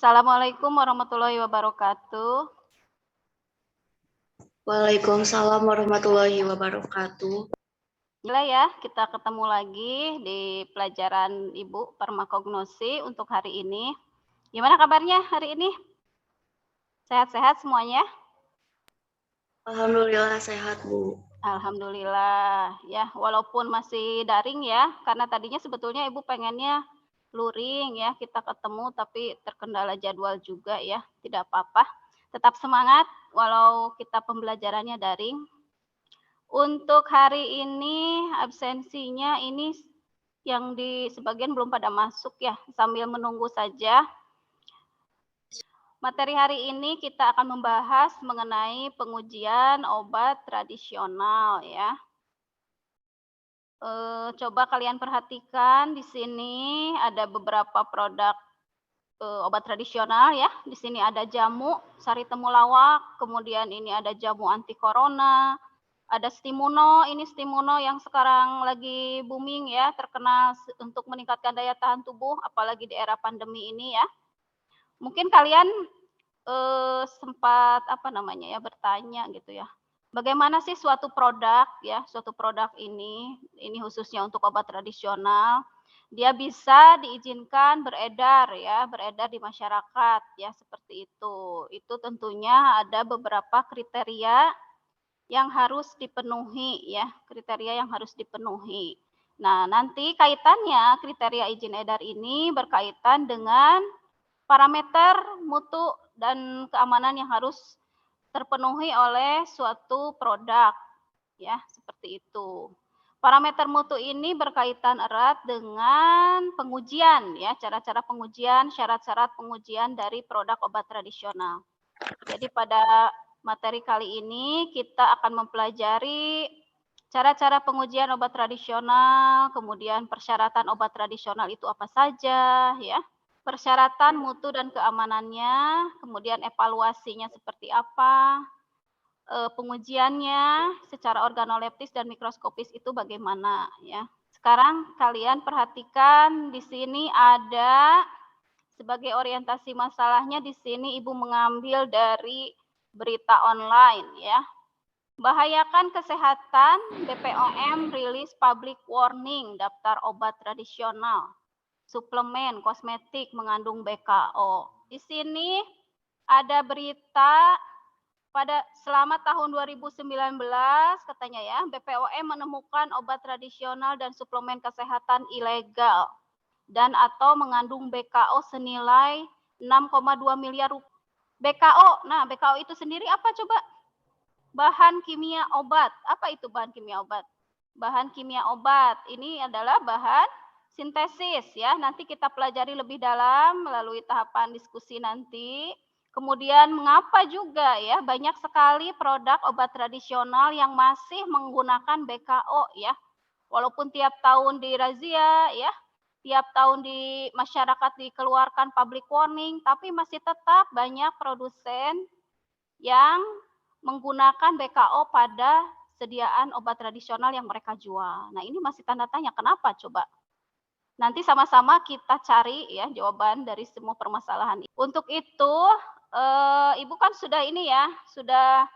Assalamualaikum warahmatullahi wabarakatuh. Waalaikumsalam warahmatullahi wabarakatuh. Gila ya, kita ketemu lagi di pelajaran Ibu Permakognosi untuk hari ini. Gimana kabarnya hari ini? Sehat-sehat semuanya? Alhamdulillah sehat, Bu. Alhamdulillah. Ya, walaupun masih daring ya, karena tadinya sebetulnya Ibu pengennya luring ya, kita ketemu tapi terkendala jadwal juga ya. Tidak apa-apa. Tetap semangat walau kita pembelajarannya daring. Untuk hari ini absensinya ini yang di sebagian belum pada masuk ya, sambil menunggu saja. Materi hari ini kita akan membahas mengenai pengujian obat tradisional ya. Coba kalian perhatikan di sini ada beberapa produk obat tradisional ya. Di sini ada jamu sari temulawak, kemudian ini ada jamu anti corona, ada Stimuno, ini Stimuno yang sekarang lagi booming ya, terkenal untuk meningkatkan daya tahan tubuh, apalagi di era pandemi ini ya. Mungkin kalian sempat bertanya gitu ya, bagaimana sih suatu produk ya, suatu produk ini khususnya untuk obat tradisional, dia bisa diizinkan beredar ya, beredar di masyarakat ya, seperti itu. Itu tentunya ada beberapa kriteria yang harus dipenuhi ya, kriteria yang harus dipenuhi. Nah, nanti kaitannya kriteria izin edar ini berkaitan dengan parameter mutu dan keamanan yang harus terpenuhi oleh suatu produk ya, seperti itu. Parameter mutu ini berkaitan erat dengan pengujian ya, cara-cara pengujian, syarat-syarat pengujian dari produk obat tradisional. Jadi pada materi kali ini kita akan mempelajari cara-cara pengujian obat tradisional, kemudian persyaratan obat tradisional itu apa saja ya, persyaratan mutu dan keamanannya, kemudian evaluasinya seperti apa, pengujiannya secara organoleptis dan mikroskopis itu bagaimana ya. Sekarang kalian perhatikan di sini ada sebagai orientasi masalahnya di sini Ibu mengambil dari berita online ya. Bahayakan kesehatan, BPOM rilis public warning daftar obat tradisional, suplemen kosmetik mengandung BKO. Di sini ada berita pada selama tahun 2019 katanya ya, BPOM menemukan obat tradisional dan suplemen kesehatan ilegal dan atau mengandung BKO senilai 6,2 miliar rupiah. BKO, nah BKO itu sendiri apa coba? Bahan kimia obat. Apa itu bahan kimia obat? Bahan kimia obat ini adalah bahan sintesis ya. Nanti kita pelajari lebih dalam melalui tahapan diskusi nanti. Kemudian mengapa juga ya banyak sekali produk obat tradisional yang masih menggunakan BKO ya. Walaupun tiap tahun dirazia ya, tiap tahun di masyarakat dikeluarkan public warning, tapi masih tetap banyak produsen yang menggunakan BKO pada sediaan obat tradisional yang mereka jual. Nah, ini masih tanda tanya, kenapa coba? Nanti sama-sama kita cari ya jawaban dari semua permasalahan. Untuk itu, Ibu kan sudah ini ya, sudah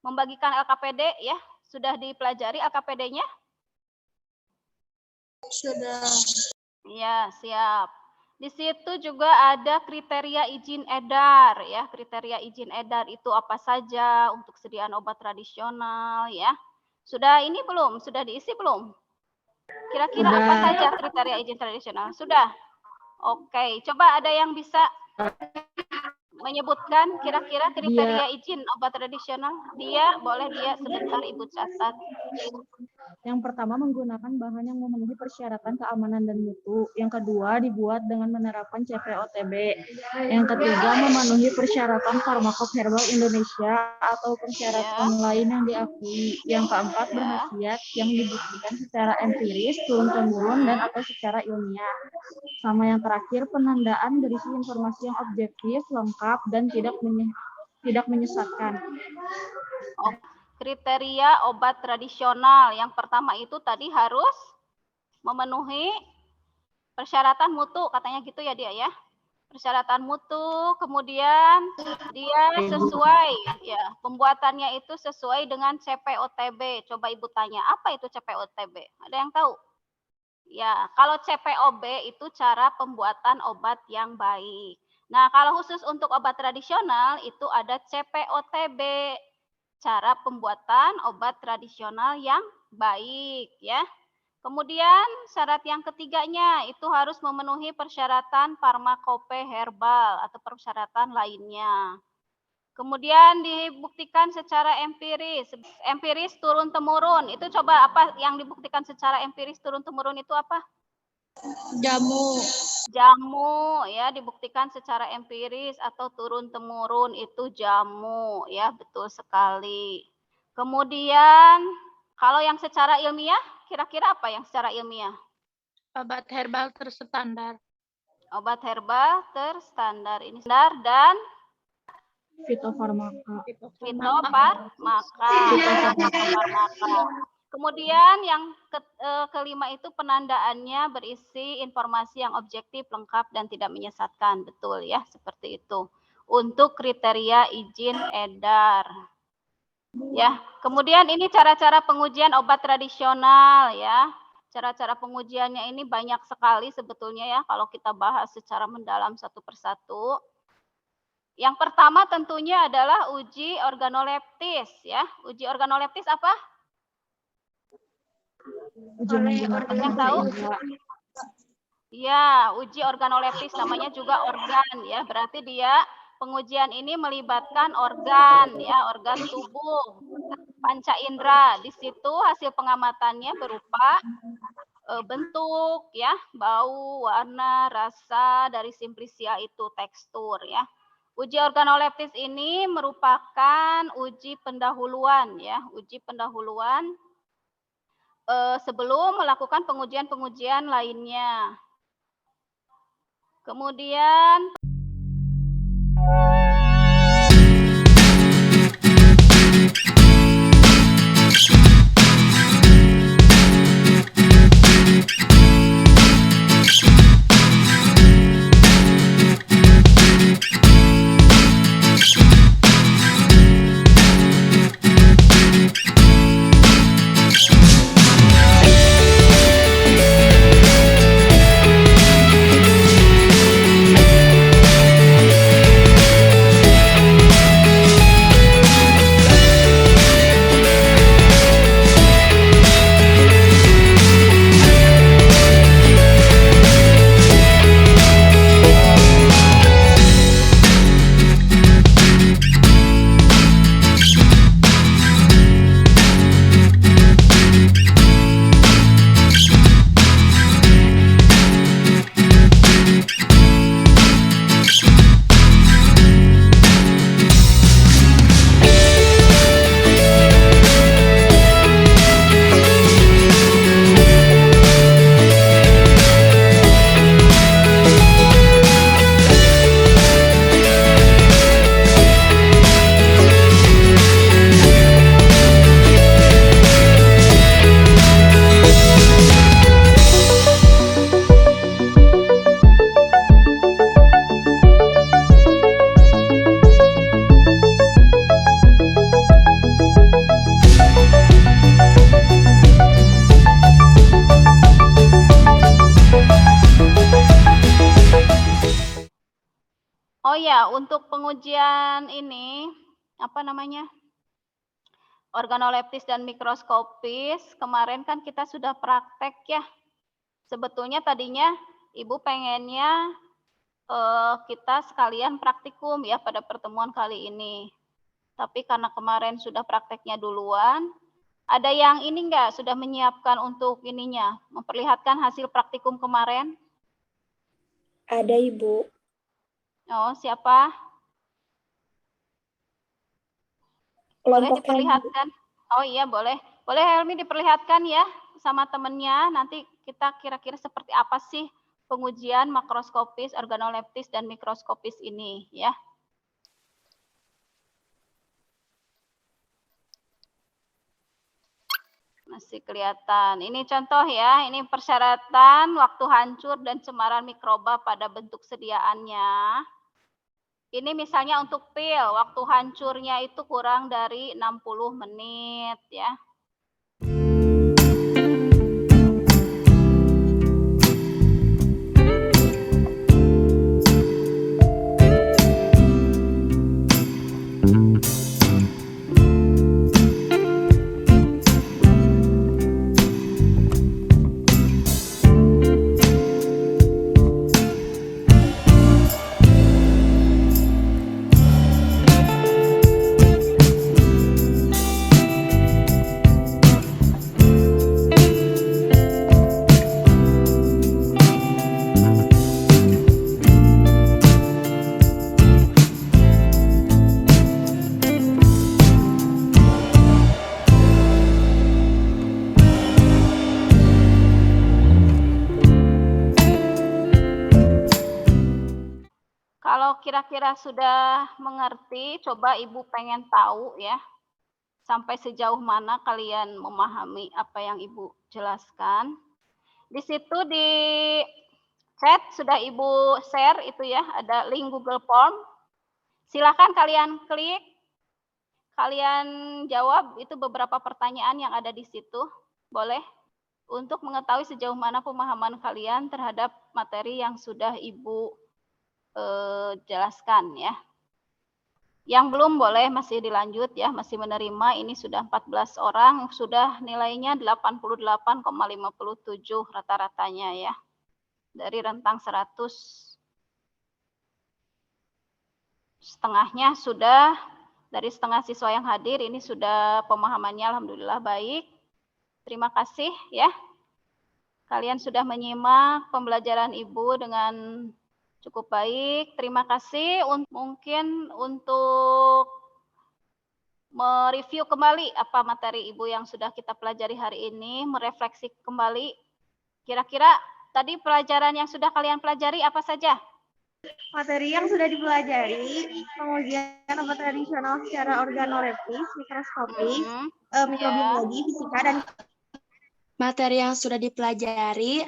membagikan LKPD ya, sudah dipelajari LKPD-nya? Sudah. Ya, siap. Di situ juga ada kriteria izin edar ya. Kriteria izin edar itu apa saja untuk sediaan obat tradisional ya. Sudah ini belum? Sudah diisi belum? Kira-kira apa saja kriteria izin tradisional? Sudah. Oke, coba ada yang bisa menyebutkan kira-kira kriteria izin obat tradisional? Boleh sebentar Ibu catat. Yang pertama, menggunakan bahan yang memenuhi persyaratan keamanan dan mutu. Yang kedua, dibuat dengan menerapkan CPOTB. Yang ketiga, memenuhi persyaratan Farmakop Herbal Indonesia atau persyaratan lain yang diakui. Yang keempat, berkhasiat yang dibuktikan secara empiris, turun-temurun, dan atau secara ilmiah. Sama yang terakhir, penandaan berisi informasi yang objektif, lengkap, dan tidak menyesatkan. Kriteria obat tradisional yang pertama itu tadi harus memenuhi persyaratan mutu, katanya gitu ya dia ya. Persyaratan mutu, kemudian dia sesuai, ya, pembuatannya itu sesuai dengan CPOTB. Coba Ibu tanya, apa itu CPOTB? Ada yang tahu? Ya, kalau CPOB itu cara pembuatan obat yang baik. Nah, kalau khusus untuk obat tradisional itu ada CPOTB, cara pembuatan obat tradisional yang baik, ya. Kemudian syarat yang ketiganya itu harus memenuhi persyaratan farmakope herbal atau persyaratan lainnya. Kemudian dibuktikan secara empiris. Empiris turun-temurun. Itu coba apa yang dibuktikan secara empiris turun-temurun itu apa? Jamu. Jamu, ya, dibuktikan secara empiris atau turun-temurun itu jamu, ya, betul sekali. Kemudian kalau yang secara ilmiah, kira-kira apa yang secara ilmiah? Obat herbal terstandar. Obat herbal terstandar ini standar dan Fitofarmaka. fitofarmaka. Kemudian yang kelima itu penandaannya berisi informasi yang objektif, lengkap, dan tidak menyesatkan. Betul ya, seperti itu. Untuk kriteria izin edar. Ya, kemudian ini cara-cara pengujian obat tradisional ya. Cara-cara pengujiannya ini banyak sekali sebetulnya ya kalau kita bahas secara mendalam satu persatu. Yang pertama tentunya adalah uji organoleptis ya. Uji organoleptis apa? Uji menggunakan Yang tahu? Ya, uji organoleptis namanya juga organ ya. Berarti dia pengujian ini melibatkan organ ya, organ tubuh, panca indera. Di situ hasil pengamatannya berupa bentuk ya, bau, warna, rasa, dari simplisia itu tekstur ya. Uji organoleptis ini merupakan uji pendahuluan ya, uji pendahuluan sebelum melakukan pengujian-pengujian lainnya. Kemudian oh ya, untuk pengujian ini apa namanya? Organoleptis dan mikroskopis, kemarin kan kita sudah praktek ya. Sebetulnya tadinya Ibu pengennya kita sekalian praktikum ya pada pertemuan kali ini. Tapi karena kemarin sudah prakteknya duluan, ada yang ini enggak sudah menyiapkan untuk ininya, memperlihatkan hasil praktikum kemarin? Ada Ibu. Oh, siapa? Boleh Kelompok diperlihatkan? Oh iya, boleh. Boleh Helmi diperlihatkan ya sama temennya. Nanti kita kira-kira seperti apa sih pengujian makroskopis, organoleptis, dan mikroskopis ini ya. Masih kelihatan. Ini contoh ya, ini persyaratan waktu hancur dan cemaran mikroba pada bentuk sediaannya. Ini misalnya untuk pil, waktu hancurnya itu kurang dari 60 menit ya. Kalau kira-kira sudah mengerti, coba Ibu pengen tahu ya, sampai sejauh mana kalian memahami apa yang Ibu jelaskan. Di situ di chat sudah Ibu share itu ya, ada link Google Form. Silakan kalian klik, kalian jawab itu beberapa pertanyaan yang ada di situ. Boleh? Untuk mengetahui sejauh mana pemahaman kalian terhadap materi yang sudah Ibu jelaskan ya. Yang belum boleh masih dilanjut ya, masih menerima. Ini sudah 14 orang, sudah nilainya 88,57 rata-ratanya ya. Dari rentang 100, setengahnya sudah, dari setengah siswa yang hadir ini sudah pemahamannya alhamdulillah baik. Terima kasih ya. Kalian sudah menyimak pembelajaran Ibu dengan cukup baik. Terima kasih. Mungkin untuk mereview kembali apa materi Ibu yang sudah kita pelajari hari ini, merefleksi kembali. Kira-kira tadi pelajaran yang sudah kalian pelajari apa saja? Materi yang sudah dipelajari, pengujian obat tradisional secara organoleptis, mikroskopis, mikrobiologi, fisika, dan materi yang sudah dipelajari,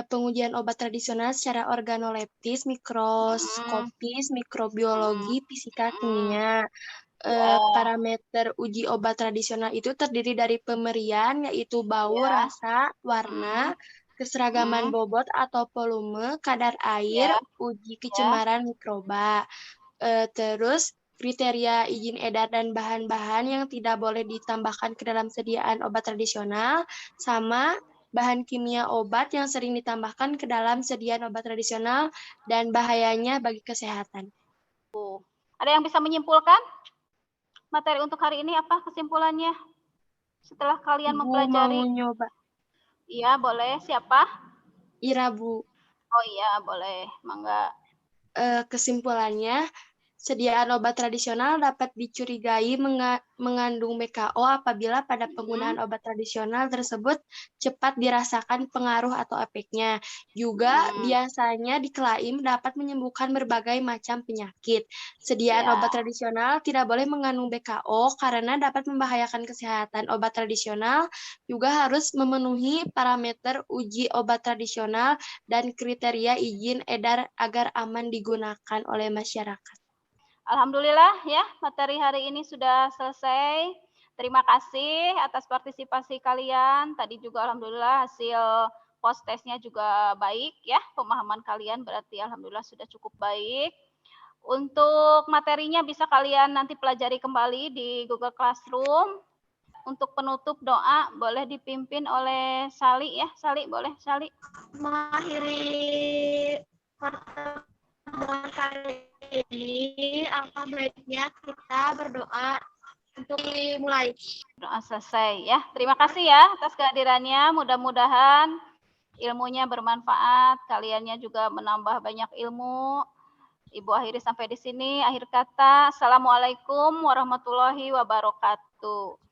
pengujian obat tradisional secara organoleptis, mikroskopis, mikrobiologi, fisika, kimia. Parameter uji obat tradisional itu terdiri dari pemerian, yaitu bau, rasa, warna, keseragaman bobot atau volume, kadar air, uji kecemaran mikroba. Terus kriteria izin edar dan bahan-bahan yang tidak boleh ditambahkan ke dalam sediaan obat tradisional, sama bahan kimia obat yang sering ditambahkan ke dalam sediaan obat tradisional dan bahayanya bagi kesehatan. Ada yang bisa menyimpulkan? Materi untuk hari ini apa kesimpulannya? Setelah kalian mempelajari. Mau nyoba. Iya, boleh. Siapa? Ira, Bu. Oh iya, boleh. Mangga. Kesimpulannya, sediaan obat tradisional dapat dicurigai mengandung BKO apabila pada penggunaan obat tradisional tersebut cepat dirasakan pengaruh atau efeknya. Juga biasanya diklaim dapat menyembuhkan berbagai macam penyakit. Sediaan obat tradisional tidak boleh mengandung BKO karena dapat membahayakan kesehatan. Obat tradisional juga harus memenuhi parameter uji obat tradisional dan kriteria izin edar agar aman digunakan oleh masyarakat. Alhamdulillah ya, materi hari ini sudah selesai. Terima kasih atas partisipasi kalian. Tadi juga alhamdulillah hasil post testnya juga baik ya. Pemahaman kalian berarti alhamdulillah sudah cukup baik. Untuk materinya bisa kalian nanti pelajari kembali di Google Classroom. Untuk penutup doa boleh dipimpin oleh Sali ya. Sali boleh, Sali. Mengakhiri pertemuan kali ini, alangkah baiknya kita berdoa untuk dimulai. Doa selesai ya. Terima kasih ya atas kehadirannya. Mudah-mudahan ilmunya bermanfaat. Kaliannya juga menambah banyak ilmu. Ibu akhiri sampai di sini. Akhir kata, Assalamualaikum warahmatullahi wabarakatuh.